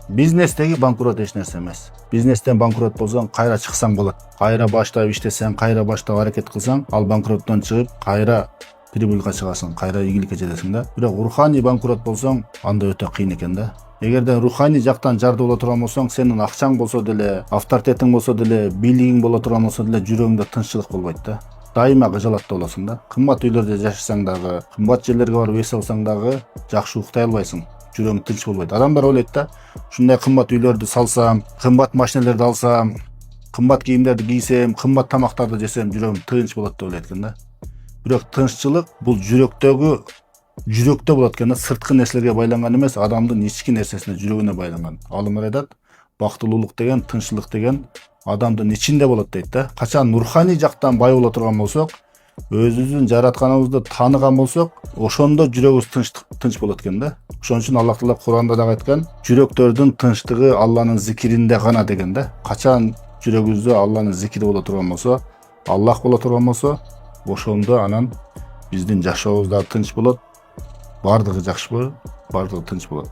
Бизнестеги банкрот эч нерсе эмес. Бизнестен банкрот болсоң, кайра чыксаң болот. Кайра баштап иштесең, кайра баштап аракет кылсаң, ал банкроттон чыгып, кайра прибыльга чыгасың, кайра ийгиликке жетесиң да. Бирок руханий банкрот болсоң, анда өтө кыйын экен да. Эгерде руханий жактан жарды боло турган болсоң, сенин акчаң болсо деле, авторитетиң болсо деле, бийлигиң боло турган болсо деле, жүрөгүңдө тынччылык болбойт да. Дайыма кыжалатта болосуң да. Кымбат үйлөрдө жашасаң дагы, кымбат жерлерге барып эс алсаң дагы жакшы уктай албайсың. Жүрөгүң тынч болбойт. Адамдар ойлойт да, ушундай кымбат үйлөрдү салсам, кымбат машиналерди алсам, кымбат кийимдерди кийсем, кымбат тамактарды жесем, жүрөгүм тынч болот деп ойлойт экен да. Бирок тынччылык бул жүрөктө болот экен да, сырткы нерселерге байланган эмес, адамдын ички нерсесине, жүрөгүнө байланган. Алымдар айтат, бактылуулук деген, тынччылык деген адамдын ичинде болот дейт да. Качан руханий жактан бай боло турган болсок, өзүбүздүн жаратканыбызды тааныган болсок, ошондо жүрөгүбүз тынч болот экен да. Ошон үчүн Аллах Таала Куранда дагы айткан, жүрөктөрдүн тынчтыгы Алланын зикиринде гана деген да. Качан жүрөгүбүздө Алланын зикири боло турган болсо, Аллах боло турган болсо, ошондо анан биздин жашообуз дагы тынч болот. Бардыгы жакшы болот, бардыгы тынч болот.